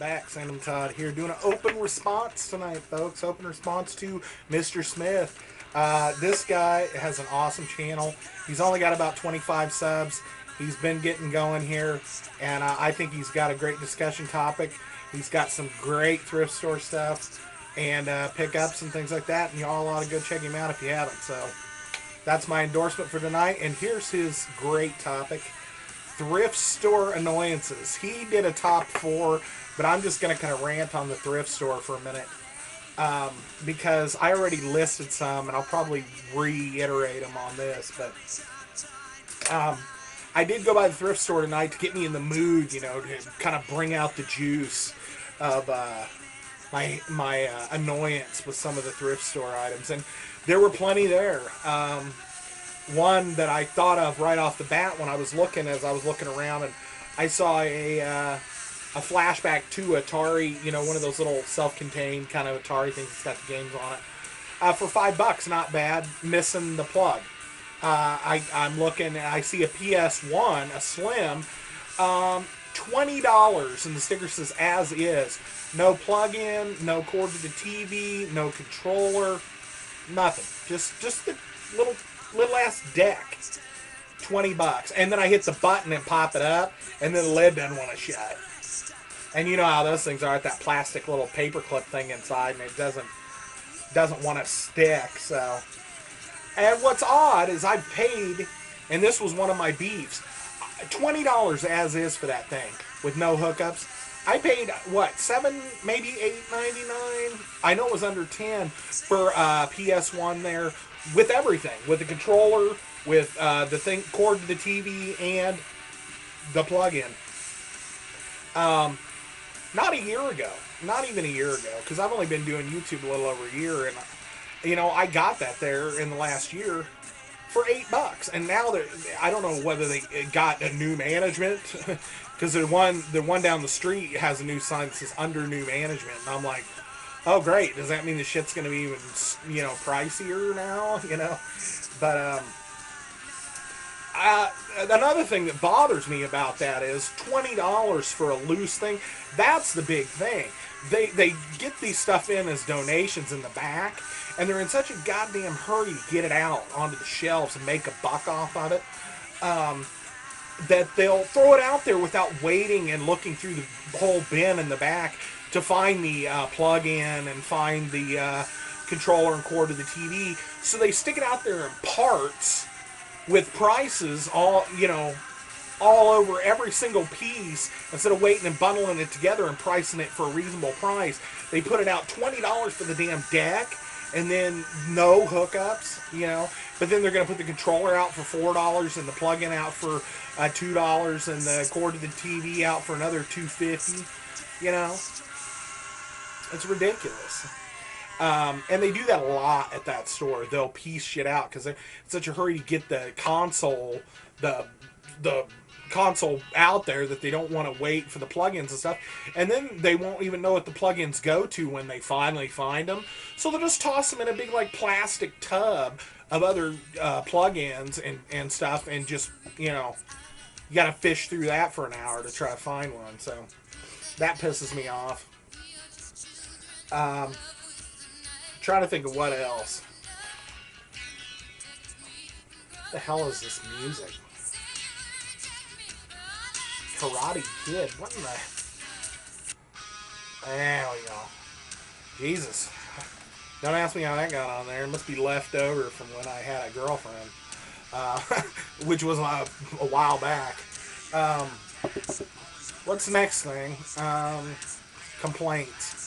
back. Sandamtod here doing an open response tonight, folks. Open response to Mr. Smith. This guy has an awesome channel. He's only got about 25 subs. He's been getting going here, and I think he's got a great discussion topic. He's got some great thrift store stuff and pickups and things like that, and y'all ought to go check him out if you haven't. So that's my endorsement for tonight, and here's his great topic. Thrift store annoyances. He did a top 4, but I'm just going to kind of rant on the thrift store for a minute because I already listed some, and I'll probably reiterate them on this. But I did go by the thrift store tonight to get me in the mood, to kind of bring out the juice of my annoyance with some of the thrift store items, and there were plenty there. One that I thought of right off the bat when I was looking, around, and I saw a flashback to Atari, one of those little self-contained kind of Atari things that's got the games on it, for $5, not bad. Missing the plug. I'm looking, and I see a PS1, a Slim, $20, and the sticker says "as is." No plug-in, no cord to the TV, no controller, nothing. Just the little ass deck. $20, and then I hit the button and pop it up, and then the lid doesn't want to shut. And you know how those things are, that plastic little paperclip thing inside, and it doesn't want to stick. So, and what's odd is I paid, and this was one of my beefs, $20 as is for that thing with no hookups. I paid what, $7, maybe $8.99. I know it was under 10 for PS1 there, with everything, with the controller, with the thing cord to the TV, and the plug-in. Not a year ago, not even a year ago, because I've only been doing YouTube a little over a year, and I got that there in the last year for $8, and now I don't know whether they got a new management, because the one down the street has a new sign that says "under new management," and I'm like, oh great, does that mean the shit's going to be even pricier now? But another thing that bothers me about that is $20 for a loose thing. That's the big thing. They get these stuff in as donations in the back, and they're in such a goddamn hurry to get it out onto the shelves and make a buck off of it, that they'll throw it out there without waiting and looking through the whole bin in the back to find the plug-in and find the controller and cord to the TV. So they stick it out there in parts with prices all over every single piece, instead of waiting and bundling it together and pricing it for a reasonable price. They put it out $20 for the damn deck, and then no hookups, But then they're going to put the controller out for $4 and the plug-in out for $2 and the cord to the TV out for another $2.50. It's ridiculous. And they do that a lot at that store. They'll piece shit out because they're in such a hurry to get the console, the console out there, that they don't want to wait for the plugins and stuff. And then they won't even know what the plugins go to when they finally find them. So they'll just toss them in a big plastic tub of other plugins and stuff, and just you got to fish through that for an hour to try to find one. So that pisses me off. Trying to think of what else. What the hell is this music? Karate Kid. What in the... There we go. Jesus. Don't ask me how that got on there. It must be left over from when I had a girlfriend. Which was a while back. What's the next thing? Complaints.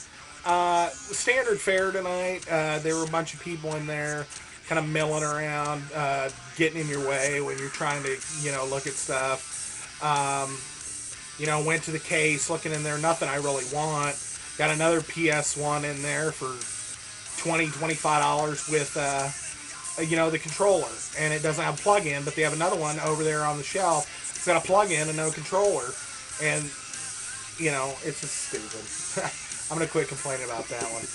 Standard fare tonight. There were a bunch of people in there kind of milling around, getting in your way when you're trying to, look at stuff. Went to the case, looking in there, nothing I really want. Got another PS1 in there for $20, $25 with, the controller. And it doesn't have a plug-in, but they have another one over there on the shelf. It's got a plug-in and no controller. And, it's just stupid. I'm going to quit complaining about that one.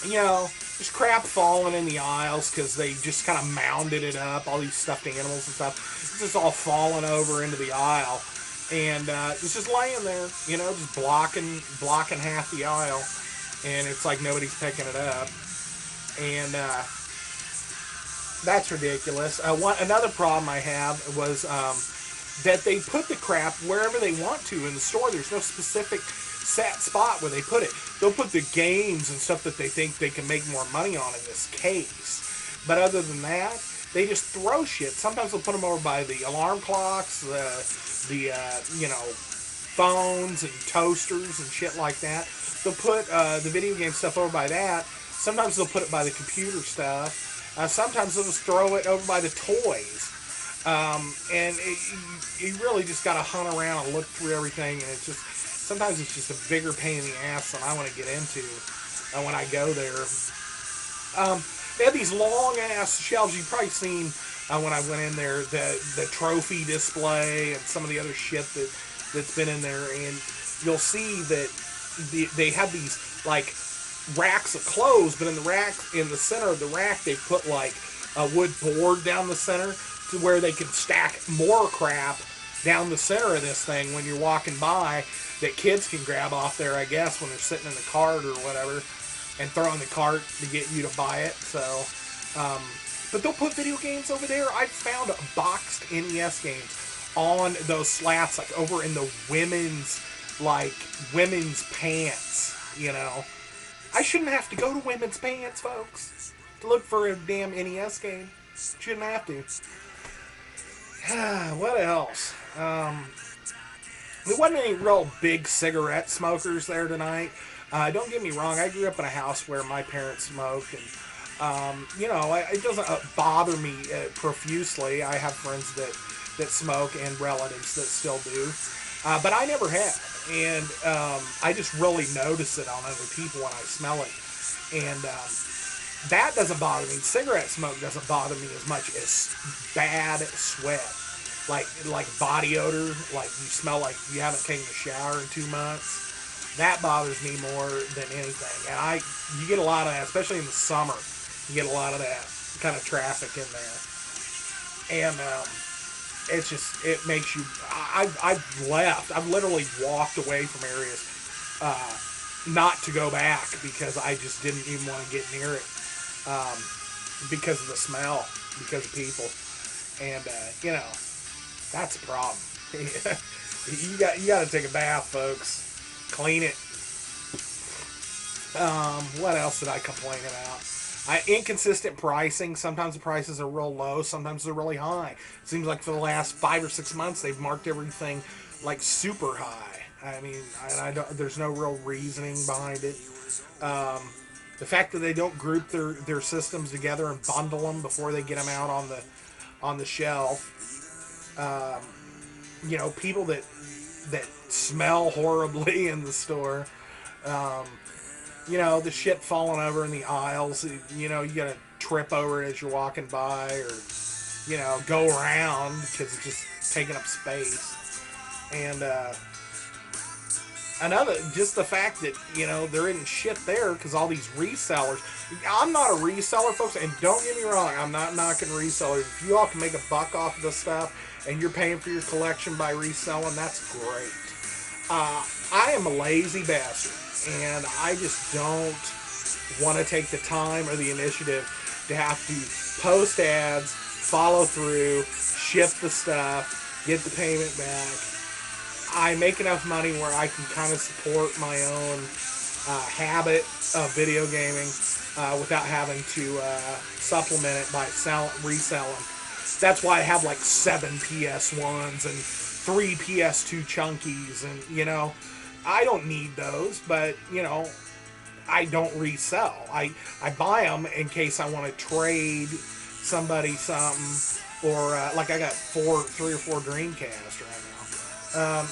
There's crap falling in the aisles because they just kind of mounded it up, all these stuffed animals and stuff. It's just all falling over into the aisle. and it's just laying there, you know, just blocking half the aisle, and it's like nobody's picking it up, and that's ridiculous. Another problem I have was that they put the crap wherever they want to in the store. There's no specific set spot where they put it. They'll put the games and stuff that they think they can make more money on in this case. But other than that, they just throw shit. Sometimes they'll put them over by the alarm clocks, the phones and toasters and shit like that. They'll put the video game stuff over by that. Sometimes they'll put it by the computer stuff. Sometimes they'll just throw it over by the toys. And you really just got to hunt around and look through everything, and it's just sometimes it's just a bigger pain in the ass than I want to get into when I go there. They have these long ass shelves. You've probably seen when I went in there the trophy display and some of the other shit that's been in there, and you'll see that they have these like racks of clothes, but in the center of the rack they put like a wood board down the center to where they can stack more crap down the center of this thing when you're walking by that kids can grab off there, I guess, when they're sitting in the cart or whatever and throw in the cart to get you to buy it. So, but they'll put video games over there. I found boxed NES games on those slats, like over in the women's pants, you know. I shouldn't have to go to women's pants, folks, to look for a damn NES game. Shouldn't have to. What else? There wasn't any real big cigarette smokers there tonight. Don't get me wrong, I grew up in a house where my parents smoked, and you know, it doesn't bother me profusely. I have friends that smoke and relatives that still do, but I never have, and I just really notice it on other people when I smell it, and that doesn't bother me. Cigarette smoke doesn't bother me as much as bad sweat. Like body odor, like you smell like you haven't taken a shower in 2 months. That bothers me more than anything. And you get a lot of that, especially in the summer. You get a lot of that kind of traffic in there. And it makes you, I've left. I've literally walked away from areas not to go back because I just didn't even want to get near it because of the smell, because of people. And, you know, that's a problem. You got to take a bath, folks. Clean it. What else did I complain about? Inconsistent pricing. Sometimes the prices are real low. Sometimes they're really high. It seems like for the last 5 or 6 months they've marked everything like super high. I mean, there's no real reasoning behind it. The fact that they don't group their systems together and bundle them before they get them out on the shelf. You know, people that smell horribly in the store. You know, the shit falling over in the aisles. You know, you gotta trip over it as you're walking by, or you know, go around because it's just taking up space. And just the fact that, you know, there isn't shit there because all these resellers. I'm not a reseller, folks, and don't get me wrong, I'm not knocking resellers. If you all can make a buck off of this stuff and you're paying for your collection by reselling, that's great. I am a lazy bastard, and I just don't want to take the time or the initiative to have to post ads, follow through, ship the stuff, get the payment back. I make enough money where I can kind of support my own habit of video gaming without having to supplement it by reselling. That's why I have like 7 PS1s and 3 PS2 chunkies, and you know, I don't need those, but you know, I don't resell. I buy them in case I want to trade somebody something, or like I got 3 or 4 Dreamcast right now.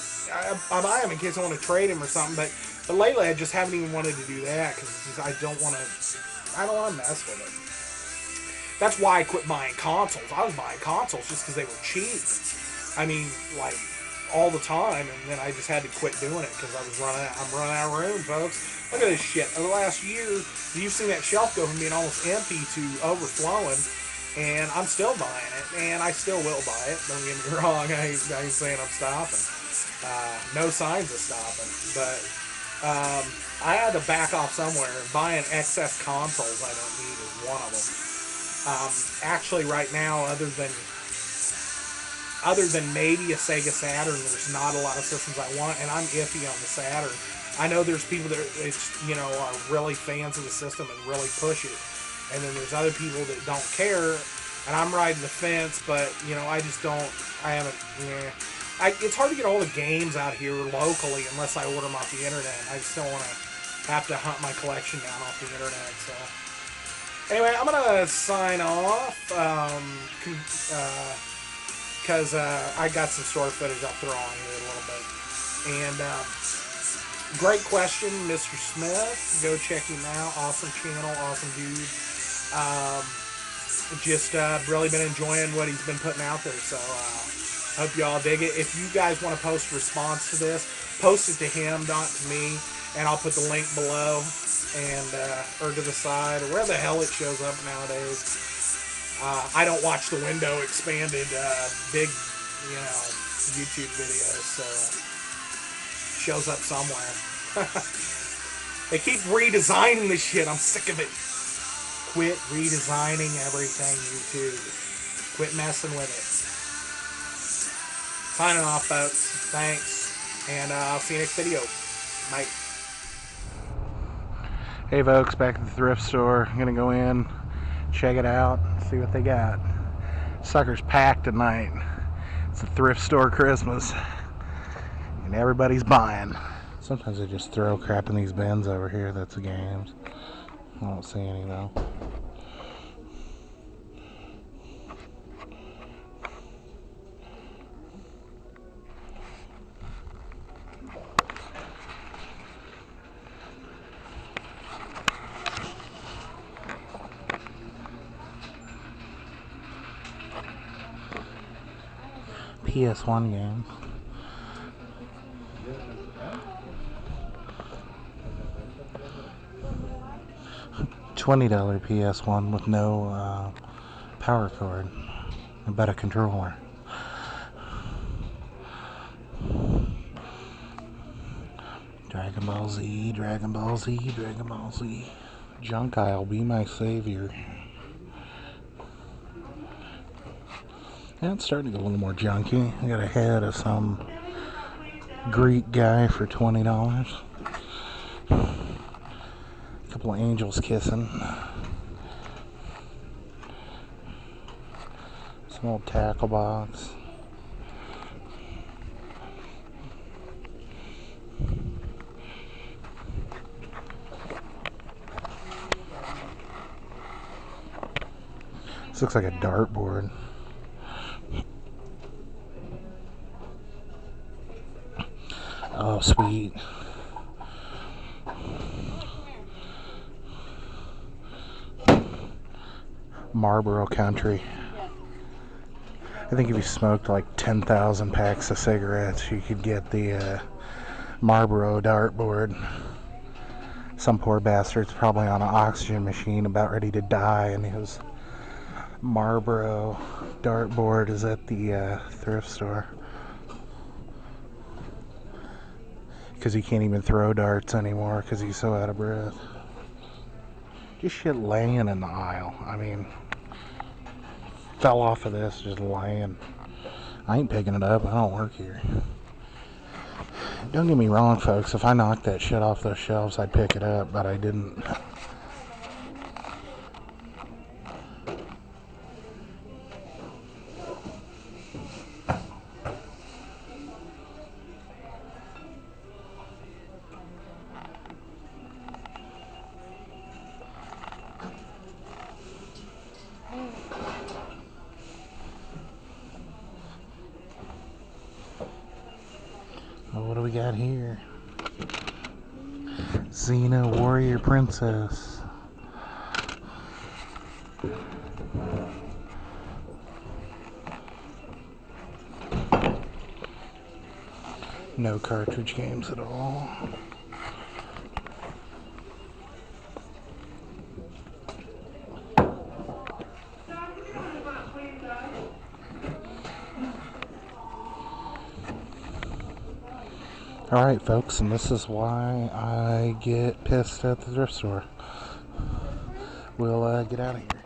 I buy them in case I want to trade them or something, but lately I just haven't even wanted to do that because I don't want to mess with it. That's why I quit buying consoles. I was buying consoles just because they were cheap. I mean, like, all the time, and then I just had to quit doing it because I'm running out of room, folks. Look at this shit. Over the last year, you've seen that shelf go from being almost empty to overflowing, and I'm still buying it, and I still will buy it. Don't get me wrong, I ain't saying I'm stopping. No signs of stopping. But I had to back off somewhere. Buying excess consoles I don't need is one of them. Actually, right now, other than maybe a Sega Saturn, there's not a lot of systems I want, and I'm iffy on the Saturn. I know there's people that are really fans of the system and really push it, and then there's other people that don't care, and I'm riding the fence. But I just don't. I haven't. It's hard to get all the games out here locally unless I order them off the internet. I just don't want to have to hunt my collection down off the internet. So anyway, I'm gonna sign off because I got some store footage I'll throw on here a little bit. And great question, Mr. Smith. Go check him out. Awesome channel, awesome dude. Just really been enjoying what he's been putting out there. So hope y'all dig it. If you guys want to post a response to this, post it to him, not to me, and I'll put the link below and or to the side or where the hell it shows up nowadays. I don't watch the window expanded big, YouTube videos, so it shows up somewhere. They keep redesigning this shit. I'm sick of it. Quit redesigning everything, YouTube. Quit messing with it. Signing off, folks. Thanks, and I'll see you next video. Bye. Hey folks, back at the thrift store. I'm gonna go in, check it out, see what they got. Sucker's packed tonight. It's a thrift store Christmas, and everybody's buying. Sometimes they just throw crap in these bins over here. That's the games. I don't see any though. PS1 game. $20 PS1 with no power cord, but a controller. Dragon Ball Z, Dragon Ball Z, Dragon Ball Z. Junk aisle, be my savior. Yeah, it's starting to get a little more junky. I got a head of some Greek guy for $20. A couple of angels kissing. Some old tackle box. This looks like a dartboard. Oh, sweet. Marlboro Country. I think if you smoked like 10,000 packs of cigarettes, you could get the Marlboro dartboard. Some poor bastard's probably on an oxygen machine about ready to die, and his Marlboro dartboard is at the thrift store. Because he can't even throw darts anymore because he's so out of breath. Just shit laying in the aisle. I mean, fell off of this, just laying. I ain't picking it up. I don't work here. Don't get me wrong, folks. If I knocked that shit off those shelves, I'd pick it up, but I didn't. What do we got here? Xena Warrior Princess. No cartridge games at all. Alright, folks, and this is why I get pissed at the thrift store. We'll get out of here.